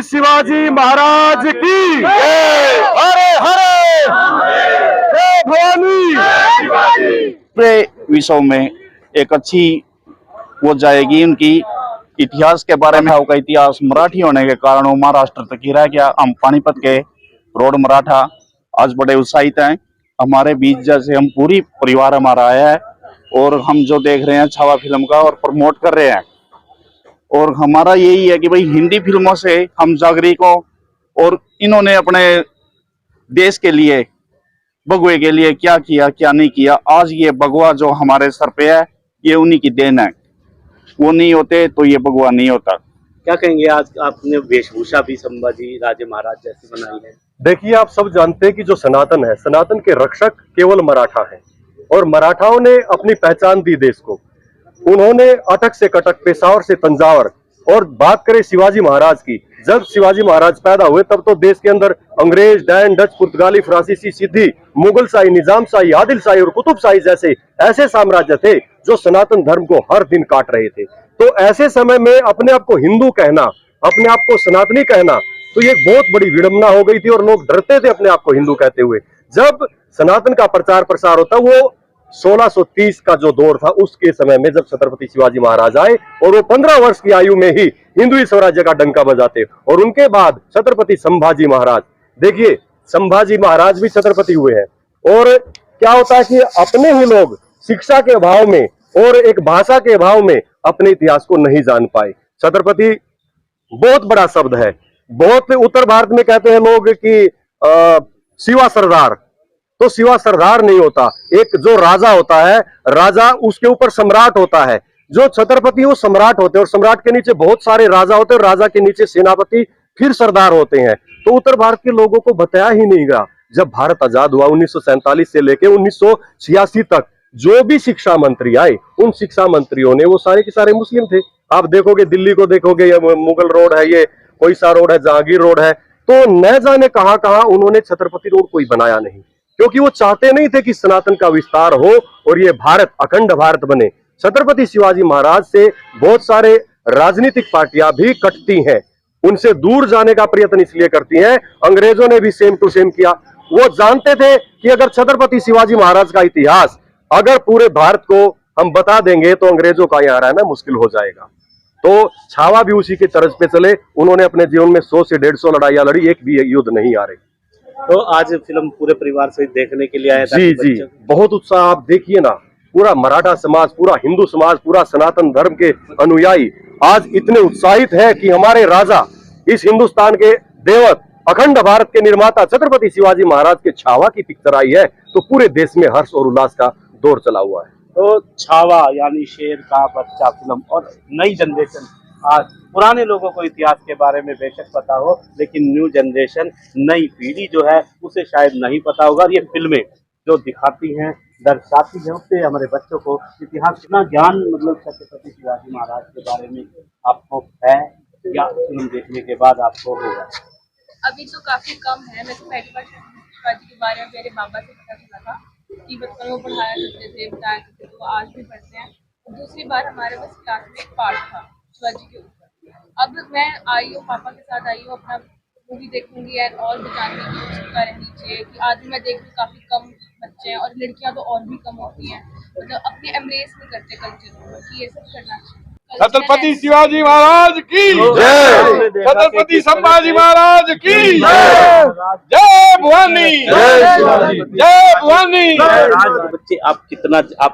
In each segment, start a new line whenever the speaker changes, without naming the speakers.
शिवाजी महाराज की हरे हरे जय भवानी।
पूरे विश्व में एक अच्छी वो जाएगी। उनकी इतिहास के बारे में का इतिहास मराठी होने के कारण वो महाराष्ट्र तक ही रह गया। हम पानीपत के रोड मराठा आज बड़े उत्साहित हैं। हमारे बीच जैसे हम पूरी परिवार हमारा आया है और हम जो देख रहे हैं छावा फिल्म का और प्रमोट कर रहे हैं। और हमारा यही है कि भाई हिंदी फिल्मों से हम जागरूक हो और इन्होंने अपने देश के लिए भगवे के लिए क्या किया क्या नहीं किया। आज ये भगवा जो हमारे सर पे है ये उन्हीं की देन है। वो नहीं होते तो ये भगवा नहीं होता।
क्या कहेंगे, आज आपने वेशभूषा भी संभाजी राजे महाराज जैसी बनाई है।
देखिए, आप सब जानते हैं कि जो सनातन है, सनातन के रक्षक केवल मराठा है और मराठाओं ने अपनी पहचान दी देश को। उन्होंने अटक से कटक, पेशावर से तंजावर। और बात करें शिवाजी महाराज की, जब शिवाजी महाराज पैदा हुए तब तो देश के अंदर अंग्रेज, डैन, डच, पुर्तगाली, फ्रांसीसी, सिद्धी, मुगल शाही, निजाम शाही, आदिल शाही और कुतुब शाही जैसे ऐसे साम्राज्य थे जो सनातन धर्म को हर दिन काट रहे थे। तो ऐसे समय में अपने आप को हिंदू कहना, अपने आप को सनातनी कहना, तो ये बहुत बड़ी विडंबना हो गई थी और लोग डरते थे अपने आप को हिंदू कहते हुए। जब सनातन का प्रचार प्रसार होता, वो 1630 का जो दौर था उसके समय में जब छत्रपति शिवाजी महाराज आए और वो 15 वर्ष की आयु में ही हिंदू स्वराज्य का डंका बजाते। और उनके बाद छत्रपति संभाजी महाराज, देखिए संभाजी महाराज भी छत्रपति हुए हैं। और क्या होता है कि अपने ही लोग शिक्षा के अभाव में और एक भाषा के अभाव में अपने इतिहास को नहीं जान पाए। छत्रपति बहुत बड़ा शब्द है। बहुत उत्तर भारत में कहते हैं लोग कि शिवा सरदार, तो शिवा सरदार नहीं होता। एक जो राजा होता है, राजा उसके ऊपर सम्राट होता है। जो छत्रपति वो सम्राट होते हैं और सम्राट के नीचे बहुत सारे राजा होते हैं और राजा के नीचे सेनापति फिर सरदार होते हैं। तो उत्तर भारत के लोगों को बताया ही नहीं गया। जब भारत आजाद हुआ 1947 से लेकर 1986 तक जो भी शिक्षा मंत्री आए, उन शिक्षा मंत्रियों ने वो सारे के सारे मुस्लिम थे। आप देखोगे दिल्ली को देखोगे, ये मुगल रोड है, ये कोई सा रोड है, जहांगीर रोड है, तो न जाने कहां कहां उन्होंने छत्रपति रोड कोई बनाया नहीं, क्योंकि वो चाहते नहीं थे कि सनातन का विस्तार हो और ये भारत अखंड भारत बने। छत्रपति शिवाजी महाराज से बहुत सारे राजनीतिक पार्टियां भी कटती हैं, उनसे दूर जाने का प्रयत्न इसलिए करती हैं। अंग्रेजों ने भी सेम टू सेम किया। वो जानते थे कि अगर छत्रपति शिवाजी महाराज का इतिहास अगर पूरे भारत को हम बता देंगे तो अंग्रेजों का यहाँ रहना मुश्किल हो जाएगा। तो छावा भी उसी की तरज पे चले। उन्होंने अपने जीवन में 100 से 150 लड़ाइयां लड़ी, एक भी युद्ध नहीं हारे।
तो आज फिल्म पूरे परिवार से देखने के लिए आया था।
जी, बहुत उत्साह। आप देखिए ना, पूरा मराठा समाज, पूरा हिंदू समाज, पूरा सनातन धर्म के अनुयायी आज इतने उत्साहित है कि हमारे राजा, इस हिंदुस्तान के देवत, अखंड भारत के निर्माता छत्रपति शिवाजी महाराज के छावा की पिक्चर आई है तो पूरे देश में हर्ष और उल्लास का दौर चला हुआ है।
तो छावा यानी शेर का बच्चा फिल्म और नई जनरेशन, आज पुराने लोगों को इतिहास के बारे में बेशक पता हो, लेकिन न्यू जनरेशन, नई पीढ़ी जो है उसे शायद नहीं पता होगा। ये फिल्में जो दिखाती हैं, दर्शाती हैं, उससे हमारे बच्चों को इतिहास कितना ज्ञान मतलब छत्रपति शिवाजी महाराज के बारे में आपको है या फिल्म देखने के बाद आपको होगा?
अभी तो काफी कम है। मैं तो पहली बार शिवाजी के बारे में मेरे बाबा से पता चला था कि बचपन में पढ़ाया करते थे, बताया करते थे, तो आज भी पढ़ते हैं। दूसरी बार हमारे बस क्लास में एक पार्ट था शिवाजी के ऊपर। अब मैं आई हूँ, पापा के साथ आई हूँ, अपना मूवी देखूंगी एंड और भी जानने की उत्सुकता रहनी चाहिए कि आज भी मैं देख रही हूँ काफी कम बच्चे हैं और लड़कियां तो और भी कम होती हैं, मतलब अपने एम्ब्रेस नहीं करते कल्चर को, कि ये सब करना चाहिए।
छत्रपति शिवाजी महाराज की जय, छत्रपति संभाजी महाराज की जय, जय भवानी, जय भवानी।
बच्चे आप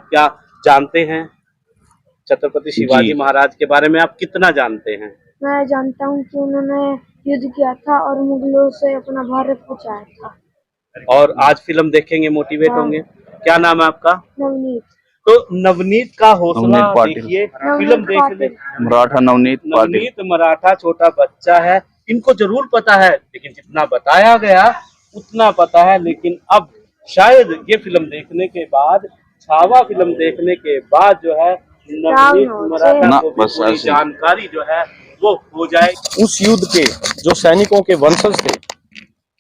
क्या जानते हैं छत्रपति शिवाजी महाराज के बारे में? आप कितना जानते हैं?
मैं जानता हूँ कि उन्होंने युद्ध किया था और मुगलों से अपना भारत बचाया था।
और आज फिल्म देखेंगे, मोटिवेट होंगे। क्या नाम है आपका?
नवनीत।
तो नवनीत का हौसला देखिए, फिल्म देखने।
मराठा
नवनीत मराठा छोटा बच्चा है, इनको जरूर पता है, लेकिन जितना बताया गया उतना पता है। लेकिन अब शायद ये फिल्म देखने के बाद, छावा फिल्म देखने के बाद जो है नवनीत मराठा को पूरी जानकारी जो है वो हो जाए।
उस युद्ध के जो सैनिकों के वंशज थे,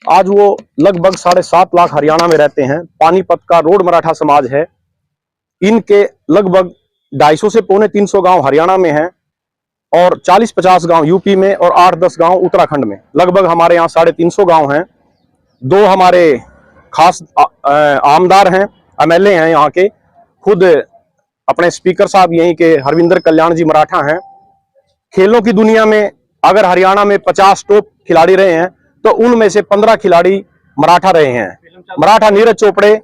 आज वो लगभग 7.5 लाख हरियाणा में रहते हैं। पानीपत का रोड मराठा समाज है, इनके लगभग 250 से 350 गांव हरियाणा में हैं। और 40-50 गांव यूपी में और 8-10 गांव उत्तराखंड में। लगभग हमारे यहाँ 350 गांव हैं। 2 हमारे खास आमदार हैं, एमएलए हैं यहाँ के, खुद अपने स्पीकर साहब यहीं के हरविंदर कल्याण जी मराठा हैं। खेलों की दुनिया में अगर हरियाणा में 50 टॉप खिलाड़ी रहे हैं तो उनमें से 15 खिलाड़ी मराठा रहे हैं। मराठा नीरज चोपड़े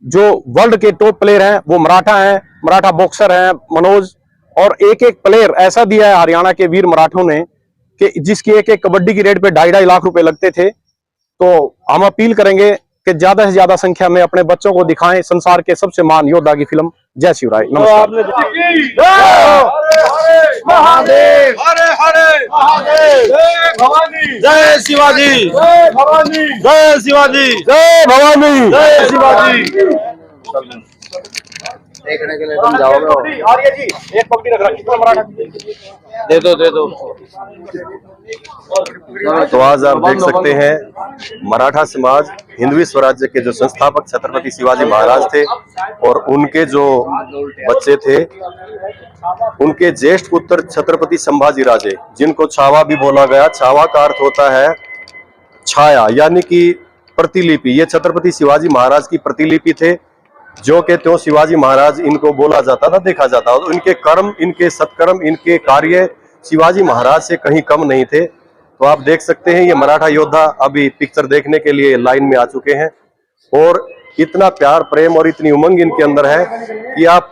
जो वर्ल्ड के टॉप प्लेयर हैं वो मराठा हैं, मराठा बॉक्सर हैं मनोज, और एक एक प्लेयर ऐसा दिया है हरियाणा के वीर मराठों ने कि जिसकी एक एक कबड्डी की रेट पे 2.5 लाख रुपए लगते थे। तो हम अपील करेंगे कि ज्यादा से ज्यादा संख्या में अपने बच्चों को दिखाएं संसार के सबसे महान योद्धा की फिल्म जय शिवराय। नमस्कार।
जय शिवाजी, जय भवानी, जय शिवाजी, जय भवानी, जय शिवाजी।
देखने के लिए तुम जाओगे।
आर्य जी एक पगड़ी रख रहा मराठा
दे दो।
तो आज आप देख सकते हैं मराठा समाज हिंदवी स्वराज्य के जो संस्थापक छत्रपति शिवाजी महाराज थे और उनके जो बच्चे थे, उनके ज्येष्ठ पुत्र छत्रपति संभाजी राजे, जिनको छावा भी बोला गया। छावा का अर्थ होता है छाया, यानी कि प्रतिलिपि। ये छत्रपति शिवाजी महाराज की प्रतिलिपि थे, जो के त्यों शिवाजी महाराज इनको बोला जाता था, देखा जाता था। इनके कर्म, इनके सत्कर्म, इनके कार्य शिवाजी महाराज से कहीं कम नहीं थे। तो आप देख सकते हैं ये मराठा योद्धा अभी पिक्चर देखने के लिए लाइन में आ चुके हैं और इतना प्यार प्रेम और इतनी उमंग इनके अंदर है कि आप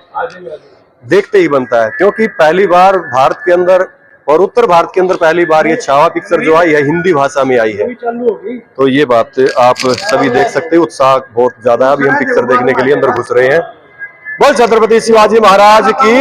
देखते ही बनता है। क्योंकि पहली बार भारत के अंदर और उत्तर भारत के अंदर पहली बार ये छावा पिक्चर जो आई है हिंदी भाषा में आई है। तो ये बात आप सभी देख सकते हैं, उत्साह बहुत ज्यादा है। अभी हम पिक्चर देखने के लिए अंदर घुस रहे हैं। बोल छत्रपति शिवाजी महाराज की